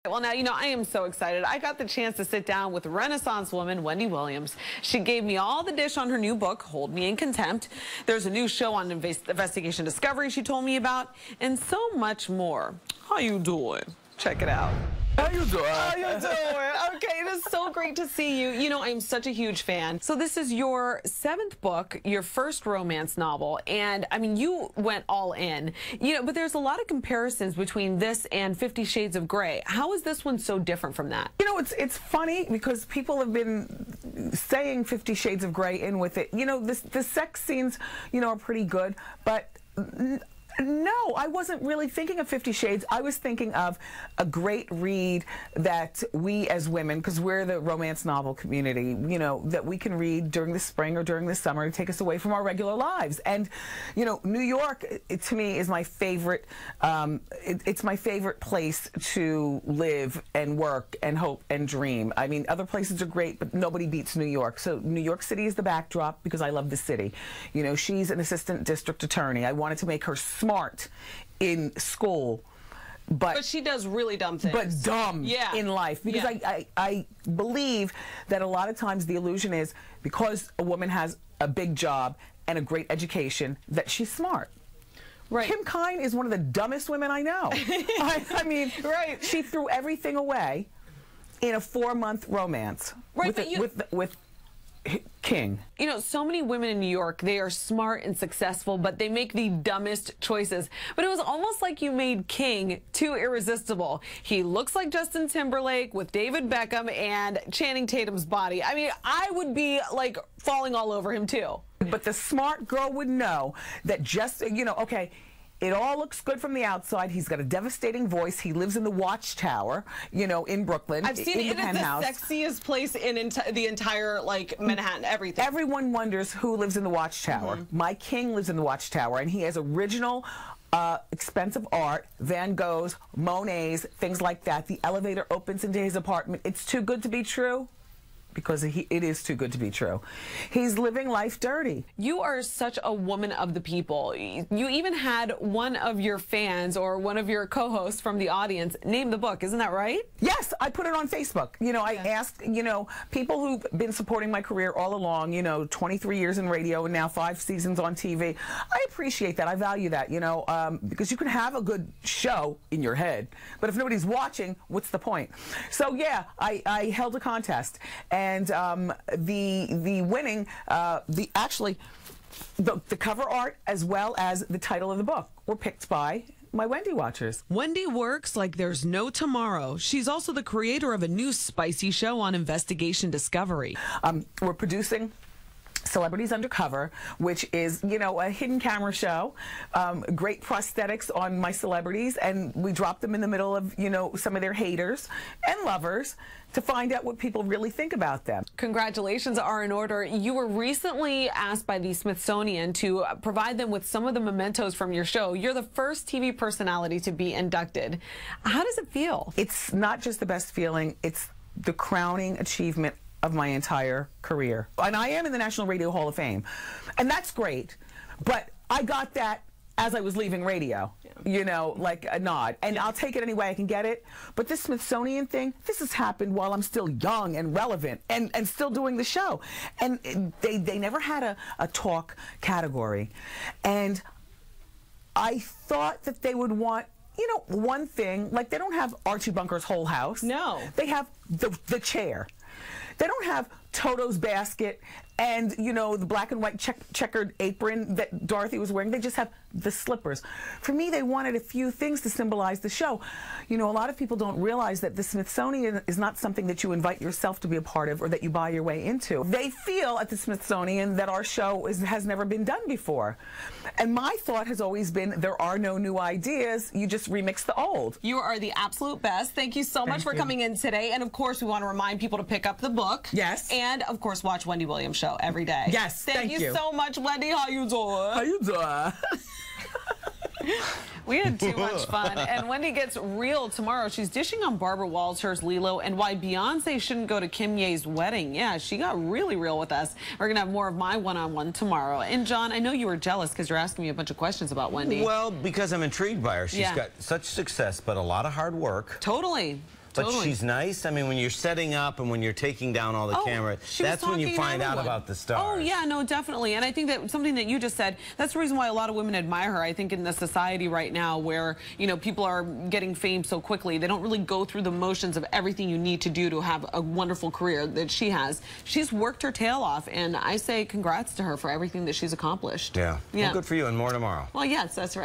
Well, now, you know, I am so excited. I got the chance to sit down with Renaissance woman Wendy Williams. She gave me all the dish on her new book, Hold Me in Contempt. There's a new show on Investigation Discovery she told me about, and so much more. How you doing? Check it out. How you doing? How you doing? Okay, it is so great to see you. You know, I'm such a huge fan. So this is your 7th book, your first romance novel, and I mean, you went all in. You know, but there's a lot of comparisons between this and 50 Shades of Grey. How is this one so different from that? You know, it's funny because people have been saying 50 Shades of Grey in with it. You know, the sex scenes, you know, are pretty good, but no, I wasn't really thinking of 50 Shades. I was thinking of a great read that we as women, because we're the romance novel community, you know, that we can read during the spring or during the summer to take us away from our regular lives. And, you know, New York, to me, is my favorite, it's my favorite place to live and work and hope and dream. I mean, other places are great, but nobody beats New York. So New York City is the backdrop because I love the city. You know, she's an assistant district attorney. I wanted to make her smart in school, but she does really dumb things. But dumb in life. Because I believe that a lot of times the illusion is because a woman has a big job and a great education that she's smart. Right. Kim Kine is one of the dumbest women I know. I mean, right. She threw everything away in a 4-month romance with King. You know, so many women in New York, they are smart and successful, but they make the dumbest choices. But it was almost like you made King too irresistible. He looks like Justin Timberlake with David Beckham and Channing Tatum's body. I mean, I would be like falling all over him too. But the smart girl would know that just, you know, okay, it all looks good from the outside. He's got a devastating voice. He lives in the Watchtower, you know, in Brooklyn. I've seen it. It is the sexiest place in the entire, like, Manhattan, everything. Everyone wonders who lives in the Watchtower. My king lives in the Watchtower, and he has original, expensive art, Van Goghs, Monets, things like that. The elevator opens into his apartment. It's too good to be true. Because it is too good to be true. He's living life dirty. You are such a woman of the people. You even had one of your fans or one of your co-hosts from the audience name the book. Isn't that right? Yes, I put it on Facebook. You know, I asked, you know, people who've been supporting my career all along, you know, 23 years in radio and now 5 seasons on TV. I appreciate that. I value that, you know, because you can have a good show in your head, but if nobody's watching, what's the point? So, yeah, I held a contest. And the winning, the cover art as well as the title of the book were picked by my Wendy watchers. Wendy works like there's no tomorrow. She's also the creator of a new spicy show on Investigation Discovery. We're producing Celebrities Undercover, which is, you know, a hidden camera show. Great prosthetics on my celebrities, and we drop them in the middle of, you know, some of their haters and lovers to find out what people really think about them. Congratulations are in order. You were recently asked by the Smithsonian to provide them with some of the mementos from your show. You're the first TV personality to be inducted. How does it feel? It's not just the best feeling, it's the crowning achievement of my entire career. And I am in the National Radio Hall of Fame. And that's great. But I got that as I was leaving radio, you know, like a nod. And I'll take it any way I can get it. But this Smithsonian thing, this has happened while I'm still young and relevant and still doing the show. And they never had a talk category. And I thought that they would want, you know, one thing, like they don't have Archie Bunker's Whole House. No. They have the chair. They don't have Toto's basket and, you know, the black and white checkered apron that Dorothy was wearing. They just have the slippers. For me, they wanted a few things to symbolize the show. You know, a lot of people don't realize that the Smithsonian is not something that you invite yourself to be a part of or that you buy your way into. They feel at the Smithsonian that our show has never been done before. And my thought has always been there are no new ideas. You just remix the old. You are the absolute best. Thank you so much for coming in today. And, of course, we want to remind people to pick up the book. Yes. And, of course, watch Wendy Williams' show every day. Yes, thank you so much, Wendy. How you doing? How you doing? We had too much fun. And Wendy gets real tomorrow. She's dishing on Barbara Walters, Lilo, and why Beyonce shouldn't go to Kim Ye's wedding. Yeah, she got really real with us. We're going to have more of my one-on-one tomorrow. And, John, I know you were jealous because you're asking me a bunch of questions about Wendy. Well, because I'm intrigued by her. She's got such success, but a lot of hard work. Totally. but she's nice. I mean, when you're setting up and when you're taking down all the cameras, that's when you find out about the stars. Oh, yeah, no, definitely. And I think that something that you just said, that's the reason why a lot of women admire her. I think in the society right now where, you know, people are getting fame so quickly, they don't really go through the motions of everything you need to do to have a wonderful career that she has. She's worked her tail off, and I say congrats to her for everything that she's accomplished. Yeah. Yeah. Well, good for you, and more tomorrow. Well, yes, that's right.